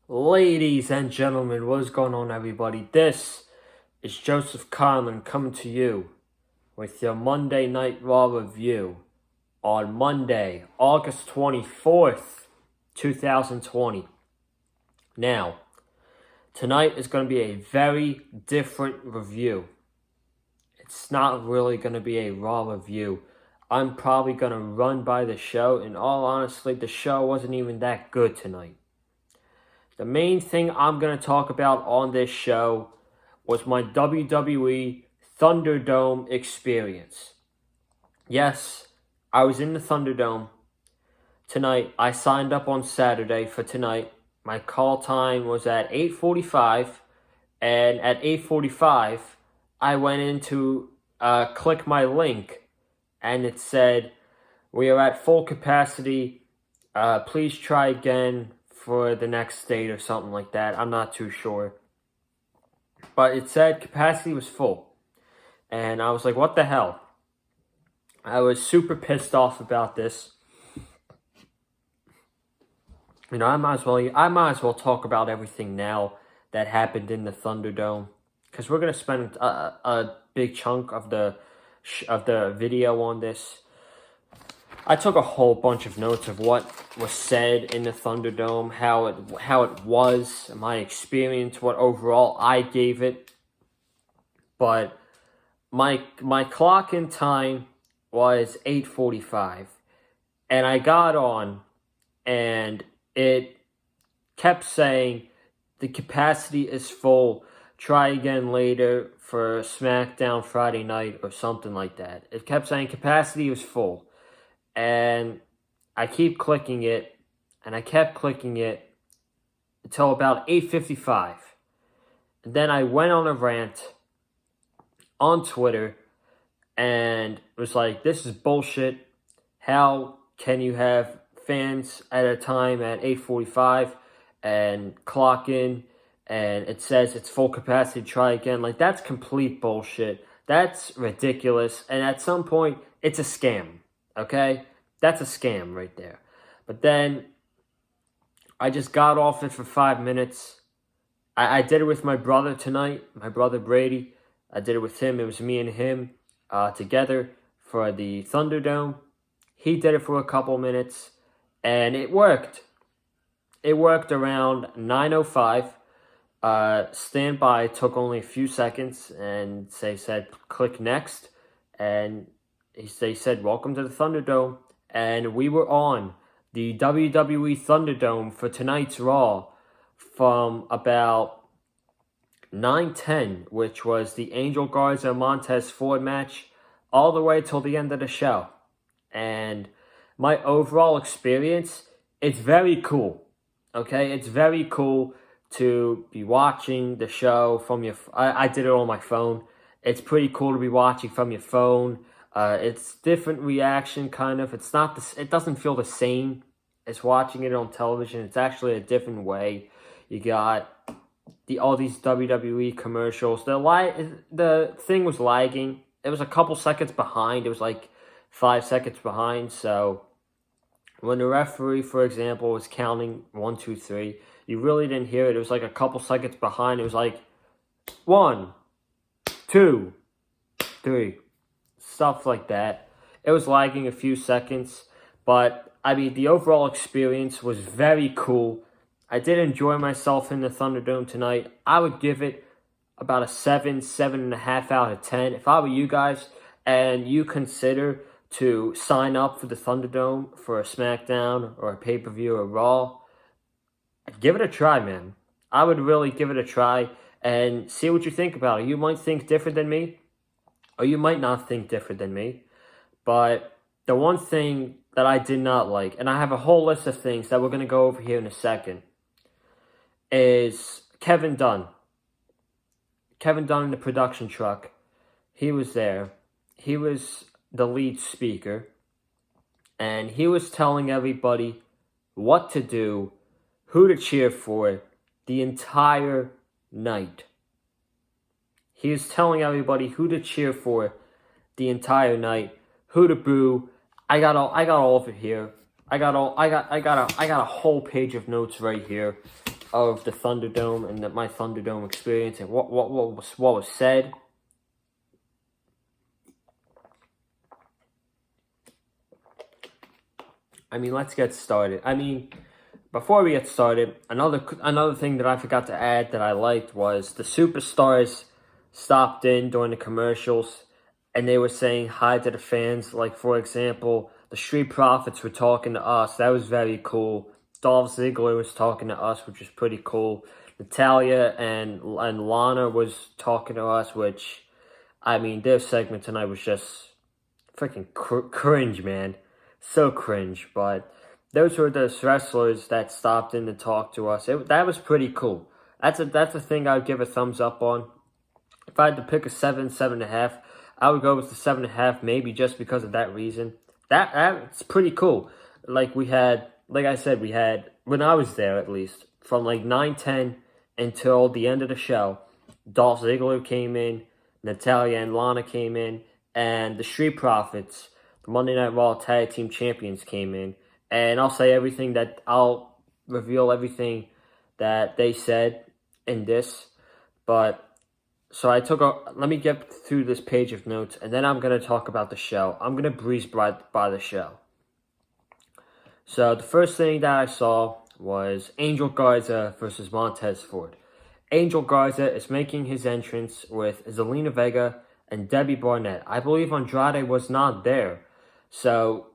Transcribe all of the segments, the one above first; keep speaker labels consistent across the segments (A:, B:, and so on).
A: Ladies and gentlemen, what is going on, everybody? This is Joseph Conlon coming to you with your Monday Night Raw review on Monday, August 24th, 2020. Now, tonight is going to be a very different review. It's not really going to be a Raw review. I'm probably going to run by the show. In all honesty, the show wasn't even that good tonight. The main thing I'm going to talk about on this show was my WWE Thunderdome experience. Yes, I was in the Thunderdome tonight. I signed up on Saturday for tonight. My call time was at 8:45, and at 8:45, I went in to click my link, and it said, "We are at full capacity. Please try again for the next date," or something like that. I'm not too sure. But it said capacity was full. And I was like, what the hell? I was super pissed off about this. You know, I might as well talk about everything now that happened in the Thunderdome, because we're going to spend a big chunk of the video on this. I took a whole bunch of notes of what was said in the Thunderdome, how it was, my experience, what overall I gave it. But my clock in time was 8:45, and I got on, and it kept saying the capacity is full. Try again later for SmackDown Friday night or something like that. It kept saying capacity was full. And I keep clicking it, and I kept clicking it until about 8:55. And then I went on a rant on Twitter and was like, this is bullshit. How can you have fans at a time at 8:45 and clock in and it says it's full capacity, try again? Like, that's complete bullshit. That's ridiculous. And at some point, it's a scam. Okay? That's a scam right there. But then I just got off it for 5 minutes. I did it with my brother tonight, my brother Brady. I did it with him. It was me and him together for the Thunderdome. He did it for a couple minutes, and it worked. It worked around 9:05. Standby took only a few seconds, and they said, click next. And they said, welcome to the Thunderdome. And we were on the WWE Thunderdome for tonight's Raw from about 9:10, which was the Angel Garza Montez Ford match, all the way till the end of the show. And my overall experience, it's very cool. Okay, it's very cool to be watching the show from your. I did it on my phone. It's pretty cool to be watching from your phone. It's different reaction, kind of. It's not it doesn't feel the same as watching it on television. It's actually a different way. You got all these WWE commercials. The thing was lagging. It was a couple seconds behind. It was like 5 seconds behind. So when the referee, for example, was counting 1, 2, 3, you really didn't hear it. It was like a couple seconds behind. It was like 1, 2, 3. Stuff like that. It was lagging a few seconds, but I mean, the overall experience was very cool. I did enjoy myself in the Thunderdome tonight. I would give it about a 7.5 out of 10. If I were you guys and you consider to sign up for the Thunderdome for a SmackDown or a pay-per-view or Raw, give it a try, man. I would really give it a try and see what you think about it. You might think different than me, or you might not think different than me. But the one thing that I did not like, and I have a whole list of things that we're going to go over here in a second, is Kevin Dunn. Kevin Dunn in the production truck. He was there. He was the lead speaker. And he was telling everybody what to do, who to cheer for the entire night. He was telling everybody who to cheer for the entire night, who to boo. I got all of it here. I got a whole page of notes right here. of the Thunderdome and my Thunderdome experience and what was said. I mean, let's get started. I mean, before we get started, another thing that I forgot to add that I liked was the superstars stopped in during the commercials and they were saying hi to the fans. Like, for example, the Street Profits were talking to us. That was very cool. Dolph Ziggler was talking to us, which was pretty cool. Natalya and Lana was talking to us, which, I mean, their segment tonight was just freaking cringe, man. So cringe, but those were the wrestlers that stopped in to talk to us. That was pretty cool. That's a thing I would give a thumbs up on. If I had to pick a 7.5, I would go with the 7.5, maybe just because of that reason. That's pretty cool. Like I said, we had, when I was there at least, from like 9:10 until the end of the show, Dolph Ziggler came in, Natalya and Lana came in, and the Street Profits, the Monday Night Raw Tag Team Champions, came in. And I'll reveal everything that they said in this. But, so let me get through this page of notes, and then I'm going to talk about the show. I'm going to breeze by the show. So, the first thing that I saw was Angel Garza versus Montez Ford. Angel Garza is making his entrance with Zelina Vega and Debbie Barnett. I believe Andrade was not there. So,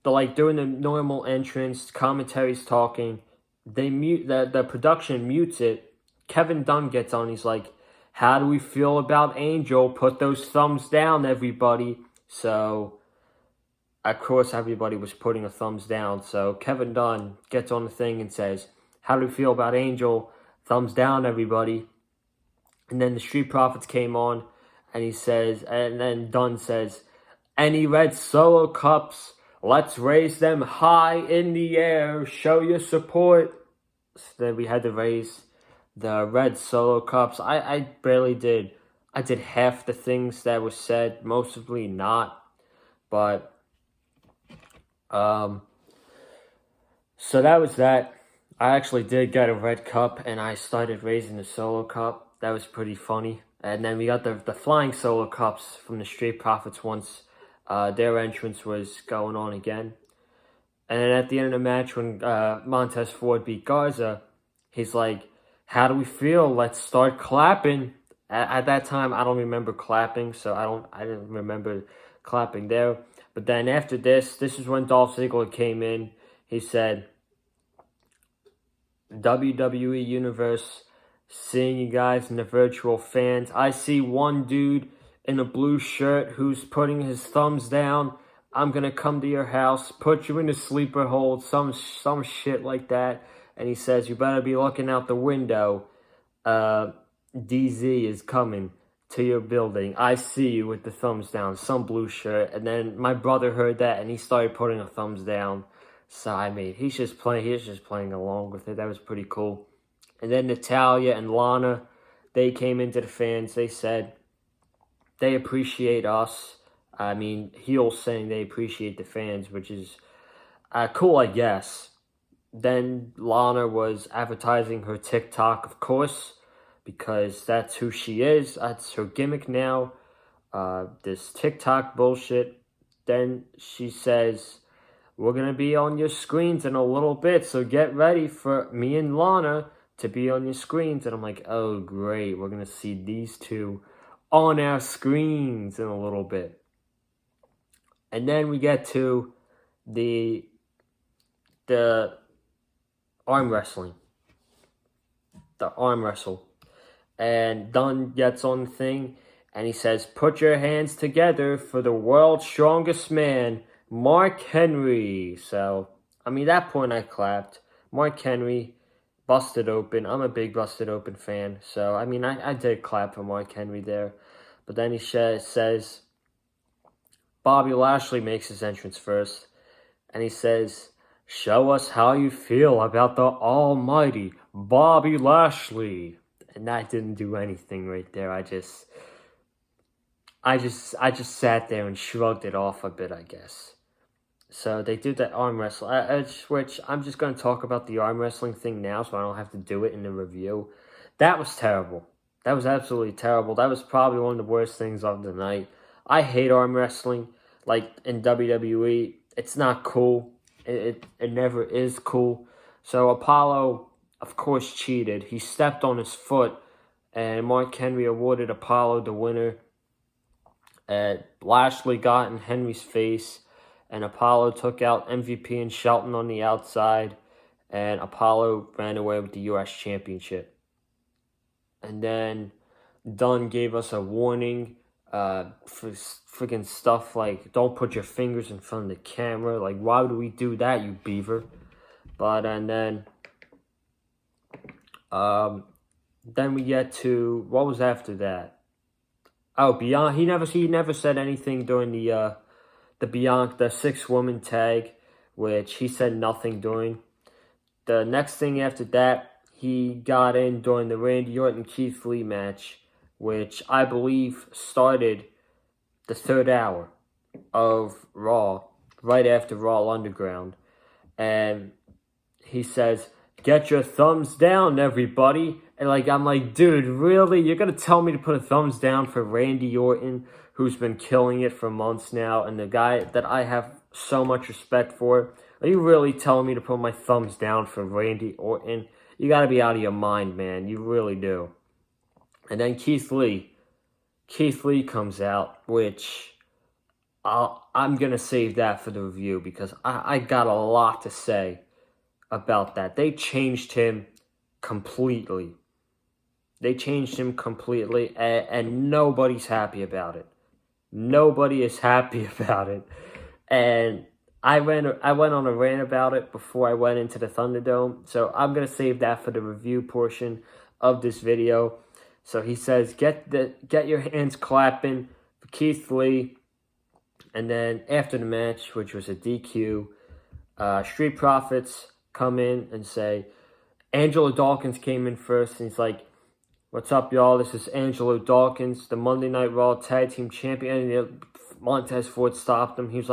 A: doing the normal entrance, commentary's talking, the production mutes it. Kevin Dunn gets on, he's like, how do we feel about Angel? Put those thumbs down, everybody. So, of course, everybody was putting a thumbs down. So, Kevin Dunn gets on the thing and says, how do we feel about Angel? Thumbs down, everybody. And then the Street Profits came on, and then Dunn says, any red Solo cups? Let's raise them high in the air. Show your support. So then we had to raise the red Solo cups. I barely did. I did half the things that were said. Mostly not. But, so that was that. I actually did get a red cup, and I started raising the Solo cup. That was pretty funny. And then we got the flying Solo cups from the Street Profits once their entrance was going on again. And then at the end of the match, when Montez Ford beat Garza, he's like, how do we feel? Let's start clapping. At that time, I don't remember clapping, so I didn't remember clapping there. But then after this is when Dolph Ziggler came in. He said, WWE Universe, seeing you guys and the virtual fans. I see one dude in a blue shirt who's putting his thumbs down. I'm gonna come to your house, put you in a sleeper hold, some shit like that. And he says, you better be looking out the window. DZ is coming to your building. I see you with the thumbs down, some blue shirt. And then my brother heard that and he started putting a thumbs down. So I mean, he's just playing along with it. That was pretty cool. And then Natalya and Lana, they came into the fans. They said they appreciate us. I mean, heels saying they appreciate the fans, which is cool, I guess. Then Lana was advertising her TikTok, of course, because that's who she is. That's her gimmick now. This TikTok bullshit. Then she says, we're going to be on your screens in a little bit, so get ready for me and Lana to be on your screens. And I'm like, oh, great. We're going to see these two on our screens in a little bit. And then we get to the arm wrestling. The arm wrestle. And Dunn gets on the thing and he says, put your hands together for the world's strongest man, Mark Henry. So, I mean, that point I clapped. Mark Henry, busted open. I'm a big busted open fan. So, I mean, I did clap for Mark Henry there. But then he says, Bobby Lashley makes his entrance first. And he says, show us how you feel about the almighty Bobby Lashley. And that didn't do anything right there. I just sat there and shrugged it off a bit, I guess. So they do that arm wrestling, which I'm just going to talk about the arm wrestling thing now so I don't have to do it in the review. That was terrible. That was absolutely terrible. That was probably one of the worst things of the night. I hate arm wrestling. Like in WWE, it's not cool. It never is cool. So Apollo, of course, cheated. He stepped on his foot, and Mark Henry awarded Apollo the winner. Lashley got in Henry's face, and Apollo took out MVP and Shelton on the outside, and Apollo ran away with the U.S. Championship. And then Dunn gave us a warning for freaking stuff like, don't put your fingers in front of the camera. Like, why would we do that, you beaver? But, and then we get to, what was after that? Oh, Bianca, he never said anything during the Bianca, the 6-woman tag, which he said nothing during. The next thing after that, he got in during the Randy Orton Keith Lee match, which I believe started the 3rd hour of Raw, right after Raw Underground. And he says, "Get your thumbs down, everybody." And I'm like, dude, really? You're going to tell me to put a thumbs down for Randy Orton, who's been killing it for months now, and the guy that I have so much respect for? Are you really telling me to put my thumbs down for Randy Orton? You got to be out of your mind, man. You really do. And then Keith Lee comes out, which I'm going to save that for the review because I got a lot to say about that. They changed him completely. And nobody's happy about it. Nobody is happy about it. And I went on a rant about it before I went into the Thunderdome, so I'm going to save that for the review portion of this video. So he says, get your hands clapping for Keith Lee. And then after the match, which was a DQ, Street Profits come in and say, Angelo Dawkins came in first, and he's like, "What's up, y'all? This is Angelo Dawkins, the Monday Night Raw Tag Team Champion." And Montez Ford stopped him. He was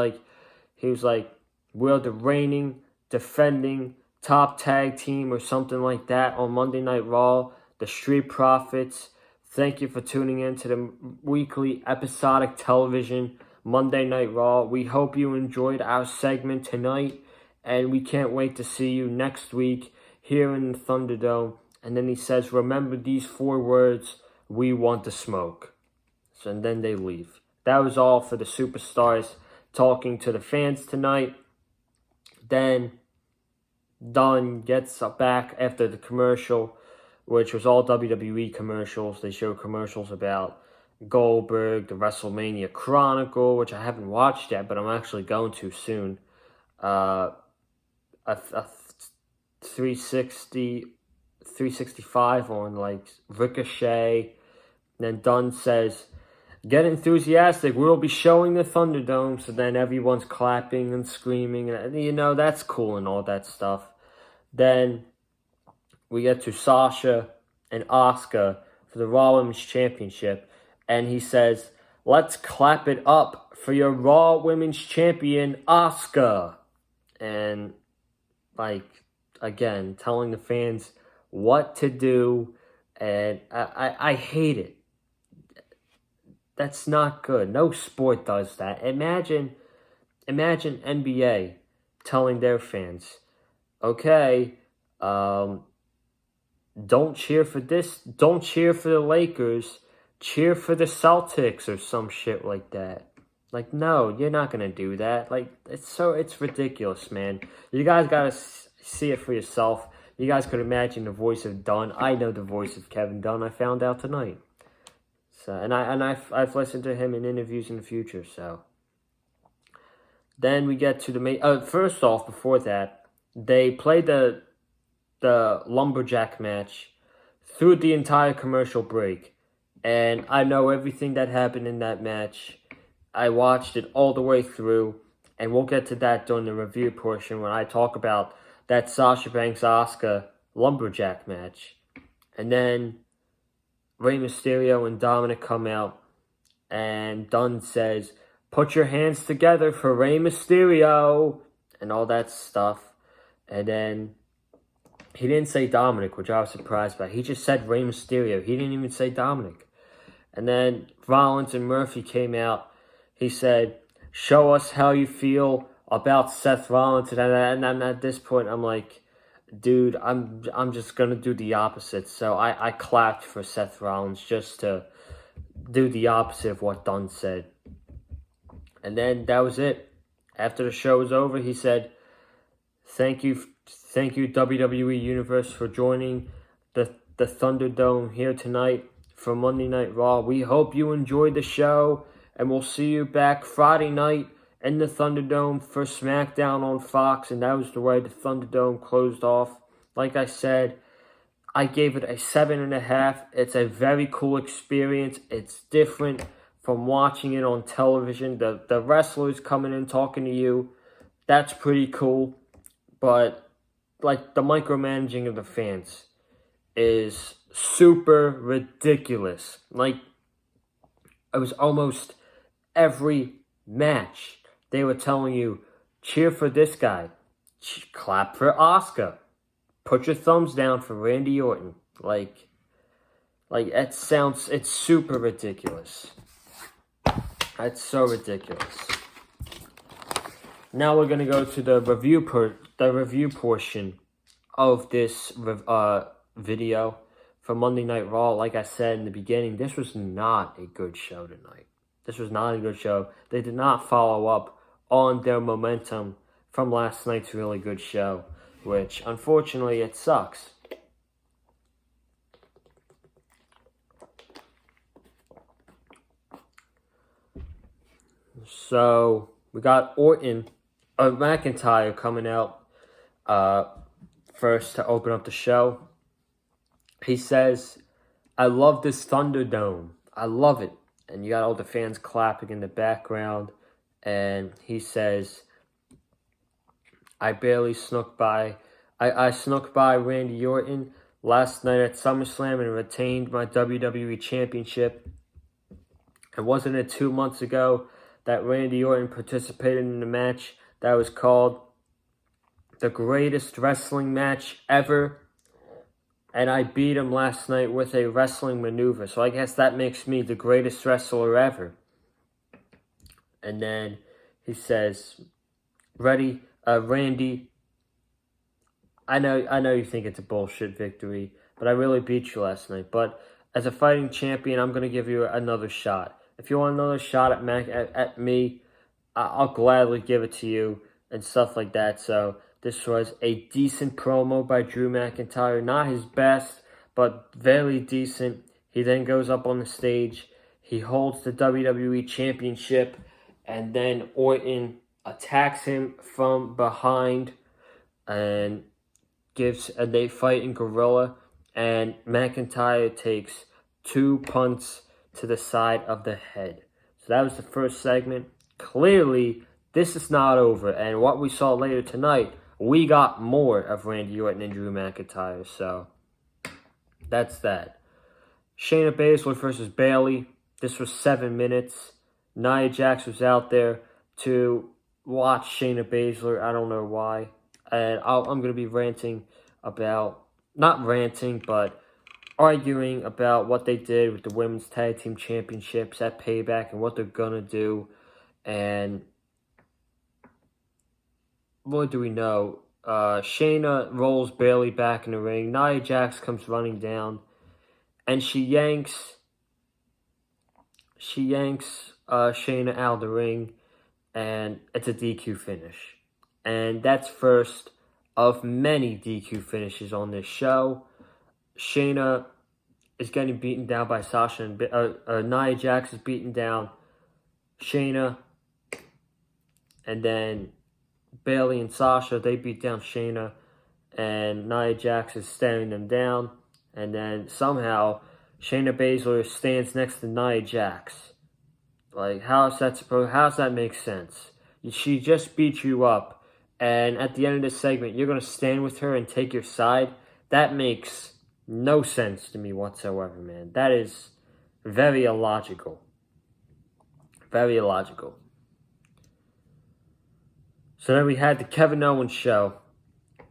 A: like, "We're the reigning, defending top tag team," or something like that, on Monday Night Raw. The Street Profits. Thank you for tuning in to the weekly episodic television Monday Night Raw. We hope you enjoyed our segment tonight, and we can't wait to see you next week here in the Thunderdome. And then he says, "Remember these 4 words, we want the smoke." So, and then they leave. That was all for the superstars talking to the fans tonight. Then Dunn gets back after the commercial, which was all WWE commercials. They showed commercials about Goldberg, the WrestleMania Chronicle, which I haven't watched yet, but I'm actually going to soon. A 365 on Ricochet. Then Dunn says, "Get enthusiastic, we'll be showing the Thunderdome." So then everyone's clapping and screaming, and that's cool and all that stuff. Then we get to Sasha and Asuka for the Raw Women's Championship, and he says, "Let's clap it up for your Raw Women's Champion, Asuka." And again, telling the fans what to do, and I hate it. That's not good. No sport does that. Imagine NBA telling their fans, "Okay, don't cheer for this. Don't cheer for the Lakers. Cheer for the Celtics," or some shit like that. No, you're not gonna do that. It's ridiculous, man. You guys gotta see it for yourself. You guys could imagine the voice of Dunn. I know the voice of Kevin Dunn. I found out tonight. So, and I've listened to him in interviews in the future. So then we get to the main. First off, before that, they played the lumberjack match through the entire commercial break, and I know everything that happened in that match. I watched it all the way through, and we'll get to that during the review portion when I talk about that Sasha Banks Asuka lumberjack match. And then Rey Mysterio and Dominic come out, and Dunn says, put your hands together for Rey Mysterio, and all that stuff. And then he didn't say Dominic, which I was surprised by. He just said Rey Mysterio. He didn't even say Dominic. And then Rollins and Murphy came out. He said, show us how you feel about Seth Rollins. And at this point, I'm like, dude, I'm just going to do the opposite. So I clapped for Seth Rollins just to do the opposite of what Dunn said. And then that was it. After the show was over, he said, thank you WWE Universe for joining the Thunderdome here tonight for Monday Night Raw. We hope you enjoyed the show, and we'll see you back Friday night in the Thunderdome for SmackDown on Fox. And that was the way the Thunderdome closed off. Like I said, I gave it a 7.5. It's a very cool experience. It's different from watching it on television. The wrestlers coming in talking to you, that's pretty cool. But like the micromanaging of the fans is super ridiculous. Like, it was almost every match they were telling you, cheer for this guy, clap for Asuka, put your thumbs down for Randy Orton. Like it's super ridiculous. That's so ridiculous. Now we're gonna go to the review portion of this video for Monday Night Raw. Like I said in the beginning, this was not a good show tonight. This was not a good show. They did not follow up on their momentum from last night's really good show, which unfortunately it sucks. So we got McIntyre coming out first to open up the show. He says, I love this Thunderdome. I love it. And you got all the fans clapping in the background. And he says, I snuck by Randy Orton last night at SummerSlam and retained my WWE Championship. And wasn't it 2 months ago that Randy Orton participated in a match that was called the greatest wrestling match ever? And I beat him last night with a wrestling maneuver. So I guess that makes me the greatest wrestler ever. And then he says, Randy, I know you think it's a bullshit victory, but I really beat you last night. But as a fighting champion, I'm going to give you another shot. If you want another shot at me, I'll gladly give it to you and stuff like that. So this was a decent promo by Drew McIntyre. Not his best, but very decent. He then goes up on the stage. He holds the WWE Championship. And then Orton attacks him from behind. And they fight in Gorilla. And McIntyre takes 2 punts to the side of the head. So that was the first segment. Clearly, this is not over. And what we saw later tonight, we got more of Randy Orton and Drew McIntyre. So that's that. Shayna Baszler versus Bayley. This was 7 minutes. Nia Jax was out there to watch Shayna Baszler. I don't know why. And I'm going to be ranting about, not ranting, but arguing about what they did with the Women's Tag Team Championships at Payback and what they're going to do. And what do we know? Shayna rolls Bayley back in the ring. Nia Jax comes running down. And she yanks Shayna out of the ring. And it's a DQ finish. And that's first of many DQ finishes on this show. Shayna is getting beaten down by Sasha, and Nia Jax is beaten down Shayna, and then Bayley and Sasha, they beat down Shayna, and Nia Jax is staring them down, and then somehow Shayna Baszler stands next to Nia Jax. Like, how's that make sense? She just beat you up, and at the end of this segment, you're going to stand with her and take your side? That makes no sense to me whatsoever, man. That is very illogical. Very illogical. So then we had the Kevin Owens show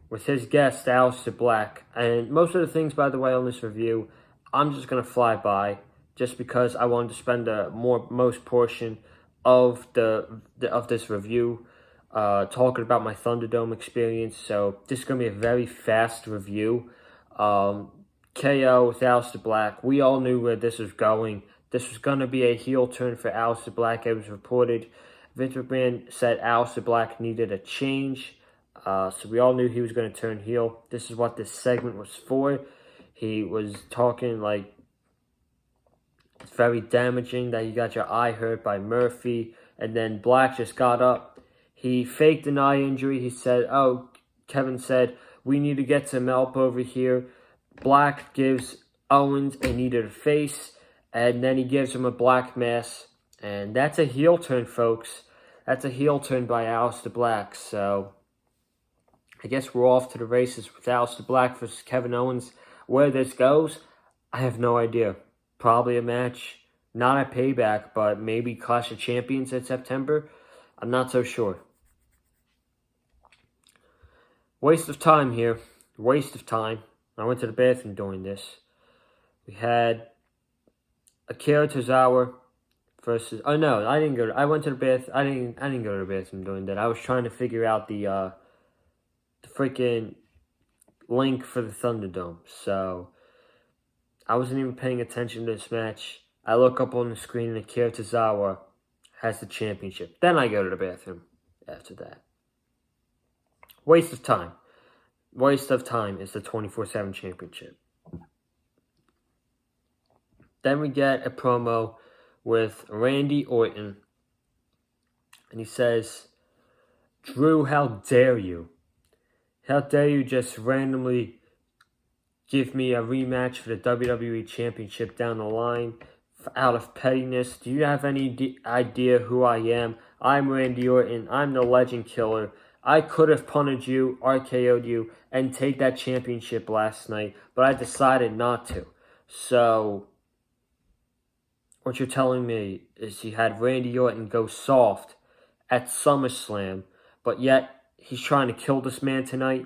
A: with his guest, Aleister Black. And most of the things, by the way, on this review, I'm just going to fly by just because I wanted to spend the most portion of of this review talking about my Thunderdome experience. So this is going to be a very fast review. KO with Aleister Black. We all knew where this was going. This was going to be a heel turn for Aleister Black. It was reported Vince McMahon said Aleister Black needed a change. So we all knew he was going to turn heel. This is what this segment was for. He was talking like it's very damaging that you got your eye hurt by Murphy. And then Black just got up. He faked an eye injury. He said, Kevin said, we need to get some help over here. Black gives Owens a knee to the face. And then he gives him a black mass. And that's a heel turn, folks. That's a heel turn by Aleister Black. So I guess we're off to the races with Aleister Black versus Kevin Owens. Where this goes, I have no idea. Probably a match, not at Payback, but maybe Clash of Champions in September. I'm not so sure. Waste of time here. Waste of time. I went to the bathroom during this. We had Akira Tozawa versus... Oh, no, I didn't go... I went to the bath... I didn't go to the bathroom during that. I was trying to figure out the freaking link for the Thunderdome. So, I wasn't even paying attention to this match. I look up on the screen and Akira Tozawa has the championship. Then I go to the bathroom after that. Waste of time. Waste of time is the 24/7 championship. Then we get a promo with Randy Orton. And he says, Drew, how dare you? How dare you just randomly give me a rematch for the WWE Championship down the line out of pettiness? Do you have any idea who I am? I'm Randy Orton. I'm the Legend Killer. I could have punted you, RKO'd you, and take that championship last night, but I decided not to. So, what you're telling me is you had Randy Orton go soft at SummerSlam, but yet he's trying to kill this man tonight?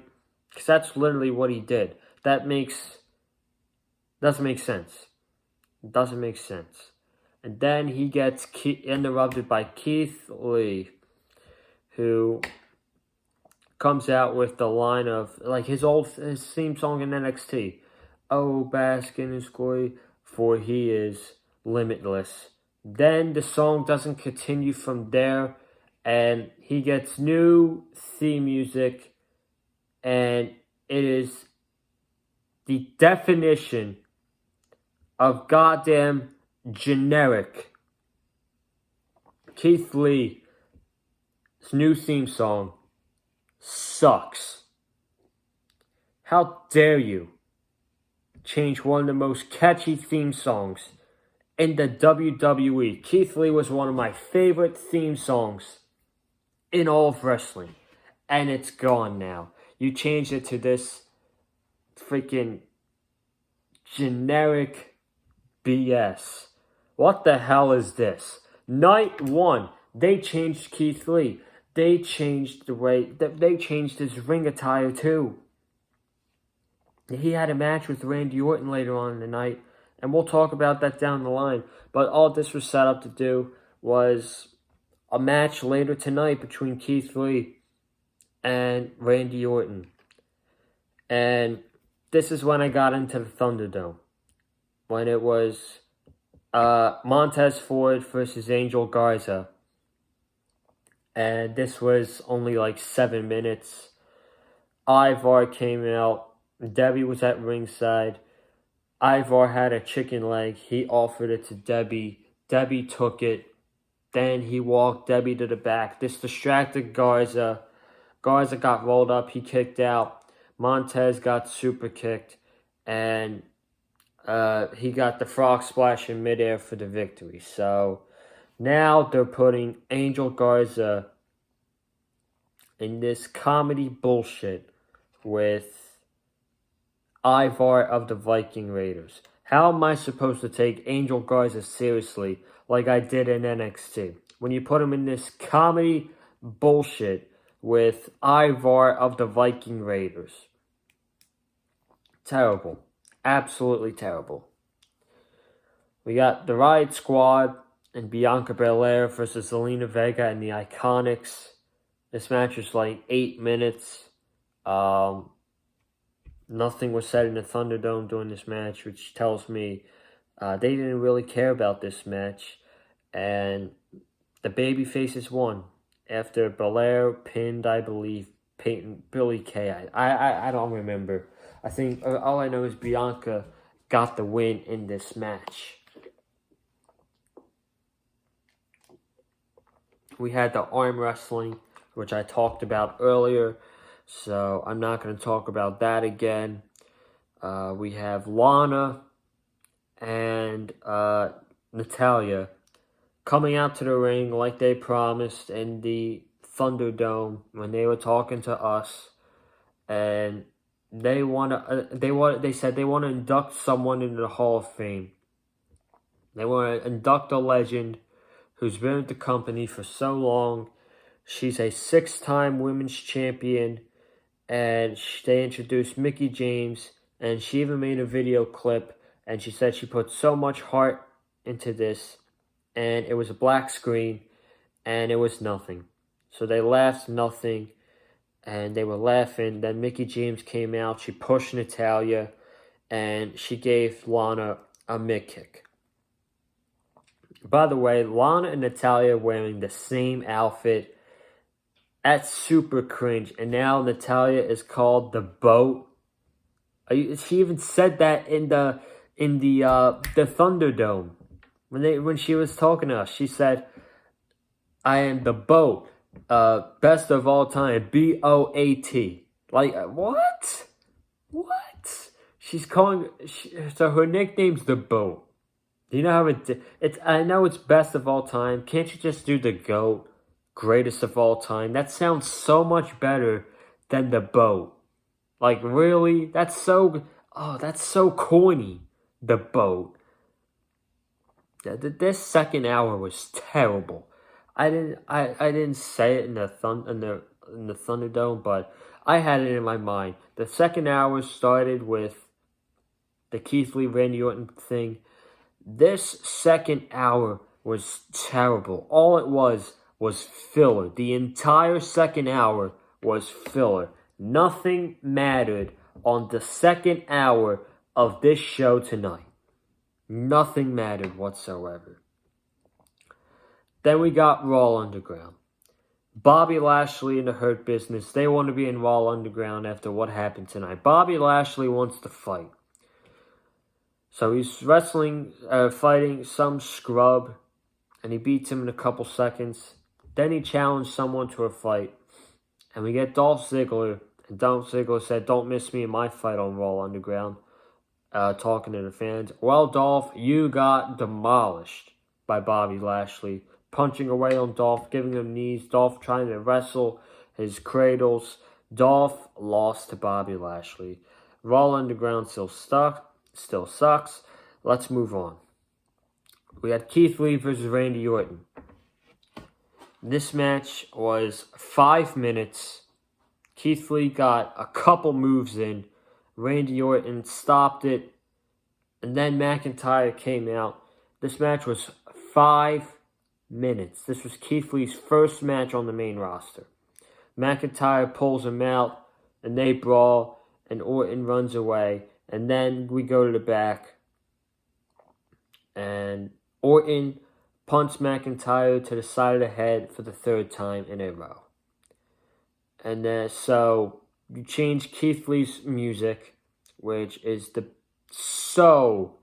A: Because that's literally what he did. Doesn't make sense. It doesn't make sense. And then he gets interrupted by Keith Lee, who comes out with the line of, like, his theme song in NXT. Oh, bask in his glory, for he is limitless. Then the song doesn't continue from there, and he gets new theme music, and it is the definition of goddamn generic. Keith Lee's new theme song sucks. How dare you change one of the most catchy theme songs in the WWE? Keith Lee was one of my favorite theme songs in all of wrestling. And it's gone now. You changed it to this freaking generic BS. What the hell is this? Night one, they changed Keith Lee. They changed the way that they changed his ring attire too. He had a match with Randy Orton later on in the night, and we'll talk about that down the line. But all this was set up to do was a match later tonight between Keith Lee and Randy Orton. And this is when I got into the Thunderdome. When it was Montez Ford versus Angel Garza. And this was only like 7 minutes. Ivar came out. Debbie was at ringside. Ivar had a chicken leg. He offered it to Debbie. Debbie took it. Then he walked Debbie to the back. This distracted Garza. Garza got rolled up. He kicked out. Montez got super kicked. And he got the frog splash in midair for the victory. So now they're putting Angel Garza in this comedy bullshit with Ivar of the Viking Raiders. How am I supposed to take Angel Garza seriously like I did in NXT? When you put him in this comedy bullshit with Ivar of the Viking Raiders. Terrible. Absolutely terrible. We got the Riot Squad and Bianca Belair versus Zelina Vega and the Iconics. This match was like 8 minutes. Nothing was said in the Thunderdome during this match, which tells me they didn't really care about this match. And the babyfaces won after Belair pinned, I believe, Billy Kay. I don't remember. I think all I know is Bianca got the win in this match. We had the arm wrestling, which I talked about earlier, so I'm not going to talk about that again. We have Lana and Natalya coming out to the ring like they promised in the Thunderdome when they were talking to us, and they said they want to induct someone into the Hall of Fame. They want to induct a legend who's been with the company for so long. She's a 6-time women's champion, and they introduced Mickie James, and she even made a video clip, and she said she put so much heart into this, and it was a black screen, and it was nothing. So they laughed nothing, and they were laughing. Then Mickie James came out, she pushed Natalya, and she gave Lana a mid-kick. By the way, Lana and Natalya wearing the same outfit. That's super cringe. And now Natalya is called the Boat. She even said that in the Thunderdome when she was talking to us. She said, "I am the Boat, best of all time, BOAT." Like what? What? She's calling. So her nickname's the Boat. Do you know how it's? I know it's best of all time. Can't you just do the GOAT, greatest of all time? That sounds so much better than the Boat. Like really? That's so corny. The Boat. This second hour was terrible. I didn't say it in the Thunderdome, but I had it in my mind. The second hour started with the Keith Lee Randy Orton thing. This second hour was terrible. All it was filler. The entire second hour was filler. Nothing mattered on the second hour of this show tonight. Nothing mattered whatsoever. Then we got Raw Underground. Bobby Lashley and the Hurt Business, they want to be in Raw Underground after what happened tonight. Bobby Lashley wants to fight. So he's fighting some scrub, and he beats him in a couple seconds. Then he challenged someone to a fight, and we get Dolph Ziggler, and Dolph Ziggler said, "Don't miss me in my fight on Raw Underground," talking to the fans. Well, Dolph, you got demolished by Bobby Lashley, punching away on Dolph, giving him knees, Dolph trying to wrestle his cradles. Dolph lost to Bobby Lashley. Raw Underground still sucks. Let's move on. We had Keith Lee versus Randy Orton. This match was 5 minutes. Keith Lee got a couple moves in. Randy Orton stopped it. And then McIntyre came out. This match was 5 minutes. This was Keith Lee's first match on the main roster. McIntyre pulls him out, and they brawl, and Orton runs away. And then we go to the back, and Orton punched McIntyre to the side of the head for the 3rd time in a row. And then, so you change Keith Lee's music, which is so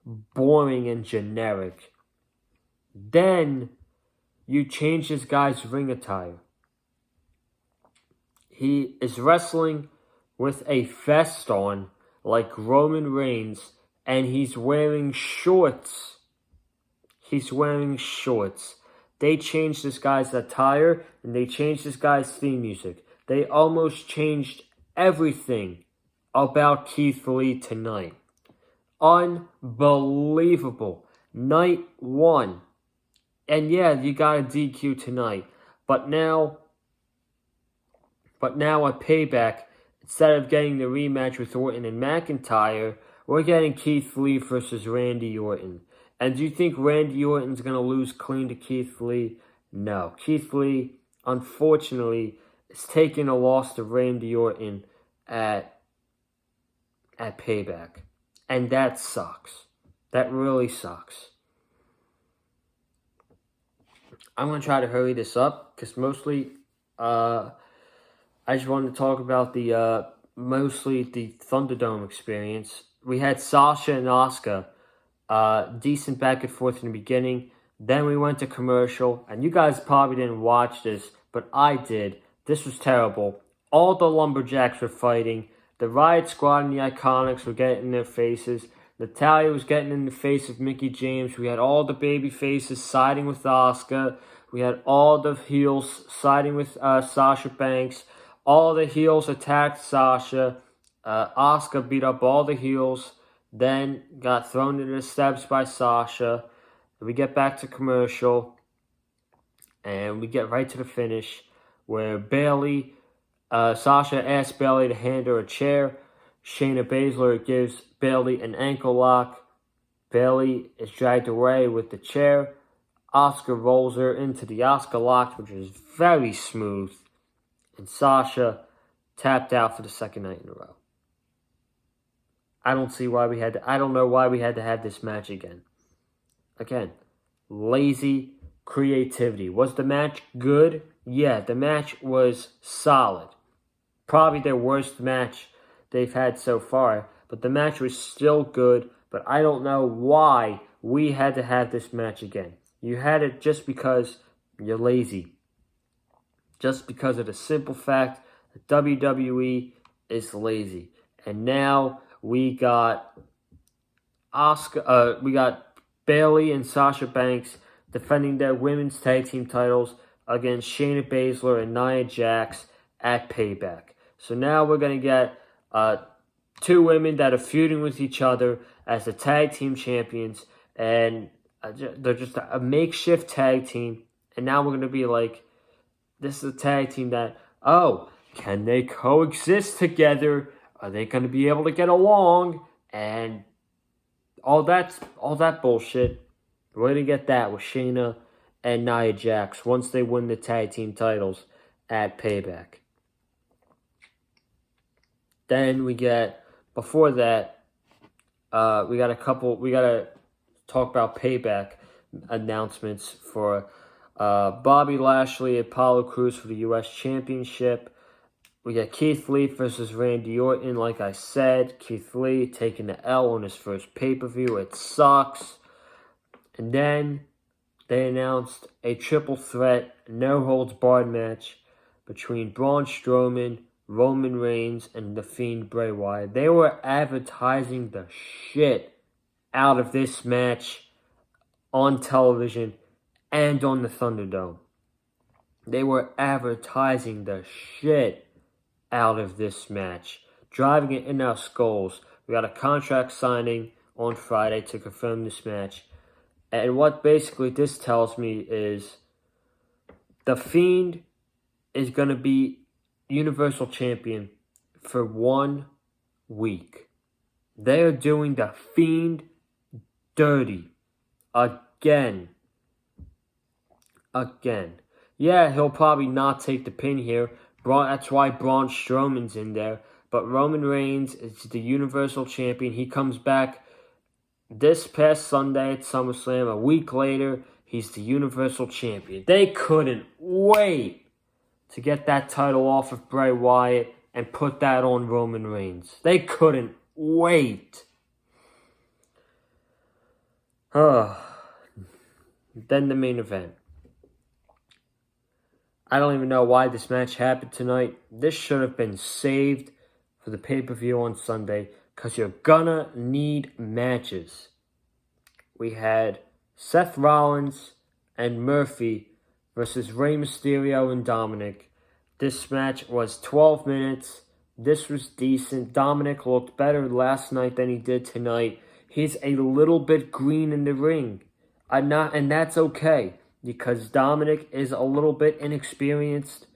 A: boring and generic. Then you change this guy's ring attire. He is wrestling with a vest on, like Roman Reigns, and he's wearing shorts. They changed this guy's attire, and they changed this guy's theme music. They almost changed everything about Keith Lee tonight. Unbelievable. Night 1. And yeah, you got a DQ tonight. But now, But now at Payback, instead of getting the rematch with Orton and McIntyre, we're getting Keith Lee versus Randy Orton. And do you think Randy Orton's going to lose clean to Keith Lee? No. Keith Lee, unfortunately, is taking a loss to Randy Orton at Payback. And that sucks. That really sucks. I'm going to try to hurry this up because mostly I just wanted to talk about mostly the Thunderdome experience. We had Sasha and Asuka, decent back and forth in the beginning. Then we went to commercial, and you guys probably didn't watch this, but I did. This was terrible. All the Lumberjacks were fighting. The Riot Squad and the Iconics were getting in their faces. Natalya was getting in the face of Mickie James. We had all the baby faces siding with Asuka. We had all the heels siding with Sasha Banks. All the heels attacked Sasha. Asuka beat up all the heels. Then got thrown into the steps by Sasha. We get back to commercial. And we get right to the finish. Where Sasha asks Bayley to hand her a chair. Shayna Baszler gives Bayley an ankle lock. Bayley is dragged away with the chair. Asuka rolls her into the Asuka lock, which is very smooth. And Sasha tapped out for the second night in a row. I don't know why we had to have this match again. Again, lazy creativity. Was the match good? Yeah, the match was solid. Probably their worst match they've had so far, but the match was still good, but I don't know why we had to have this match again. You had it just because you're lazy. Just because of the simple fact that WWE is lazy. And now we got Bayley and Sasha Banks defending their women's tag team titles against Shayna Baszler and Nia Jax at Payback. So now we're going to get two women that are feuding with each other as the tag team champions, and they're just a makeshift tag team. And now we're going to be like, this is a tag team that, can they coexist together? Are they going to be able to get along? And all that bullshit. We're going to get that with Shayna and Nia Jax once they win the tag team titles at Payback. Then before that, we got to talk about Payback announcements for Bobby Lashley, Apollo Crews for the U.S. Championship. We got Keith Lee versus Randy Orton. Like I said, Keith Lee taking the L on his first pay-per-view. It sucks. And then they announced a triple threat, no-holds-barred match between Braun Strowman, Roman Reigns, and The Fiend Bray Wyatt. They were advertising the shit out of this match on television and on the Thunderdome. They were advertising the shit out of this match, driving it in our skulls. We got a contract signing on Friday to confirm this match. And what basically this tells me is The Fiend is going to be Universal Champion for 1 week. They are doing The Fiend dirty. Again. Yeah, he'll probably not take the pin here. That's why Braun Strowman's in there. But Roman Reigns is the Universal Champion. He comes back this past Sunday at SummerSlam. A week later, he's the Universal Champion. They couldn't wait to get that title off of Bray Wyatt and put that on Roman Reigns. They couldn't wait. Then the main event. I don't even know why this match happened tonight. This should have been saved for the pay-per-view on Sunday because you're gonna need matches. We had Seth Rollins and Murphy versus Rey Mysterio and Dominic. This match was 12 minutes. This was decent. Dominic looked better last night than he did tonight. He's a little bit green in the ring. And that's okay, because Dominic is a little bit inexperienced.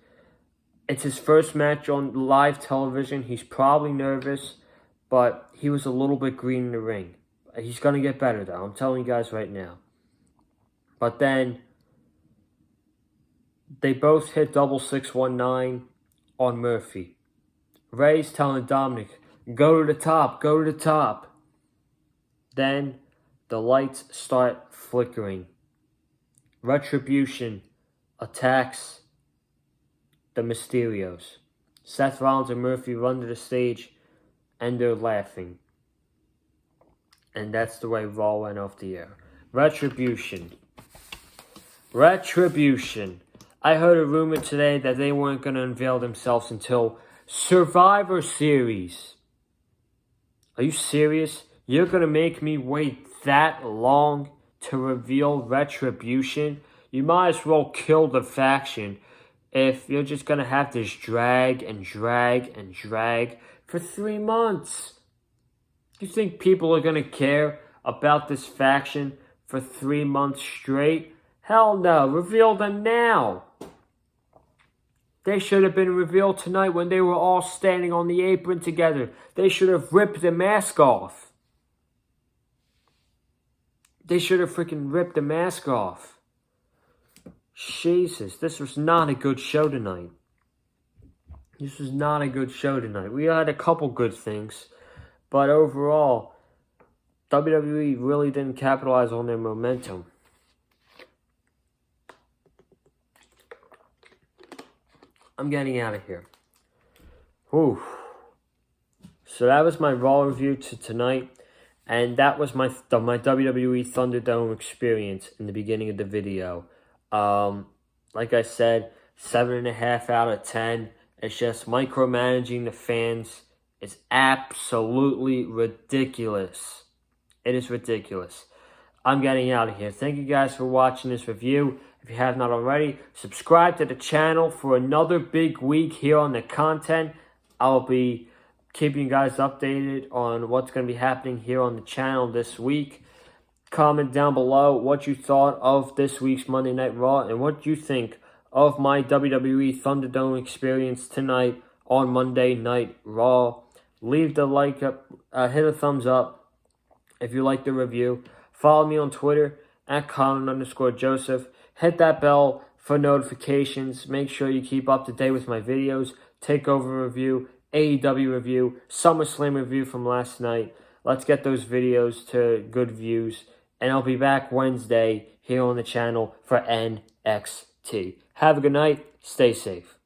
A: It's his first match on live television. He's probably nervous, but he was a little bit green in the ring. He's going to get better, though. I'm telling you guys right now. But then they both hit double 619 on Murphy. Ray's telling Dominic, go to the top, go to the top. Then the lights start flickering. Retribution attacks the Mysterios. Seth Rollins and Murphy run to the stage, and they're laughing. And that's the way Raw went off the air. Retribution. I heard a rumor today that they weren't going to unveil themselves until Survivor Series. Are you serious? You're going to make me wait that long to reveal Retribution? You might as well kill the faction if you're just going to have this drag for 3 months. You think people are going to care about this faction for 3 months straight? Hell no. Reveal them now. They should have been revealed tonight when they were all standing on the apron together. They should have ripped the mask off. They should have freaking ripped the mask off. Jesus, this was not a good show tonight. We had a couple good things, but overall, WWE really didn't capitalize on their momentum. I'm getting out of here. Whew. So that was my Raw review to tonight. And that was my WWE Thunderdome experience in the beginning of the video. Like I said, 7.5 out of 10. It's just micromanaging the fans. It's absolutely ridiculous. It is ridiculous. I'm getting out of here. Thank you guys for watching this review. If you have not already, subscribe to the channel for another big week here on the content. I'll be keeping you guys updated on what's going to be happening here on the channel this week. Comment down below what you thought of this week's Monday Night Raw and what you think of my WWE Thunderdome experience tonight on Monday Night Raw. Leave the like up, hit a thumbs up if you like the review. Follow me on Twitter at Colin_Joseph. Hit that bell for notifications. Make sure you keep up to date with my videos. Takeover review, AEW review, SummerSlam review from last night. Let's get those videos to good views. And I'll be back Wednesday here on the channel for NXT. Have a good night. Stay safe.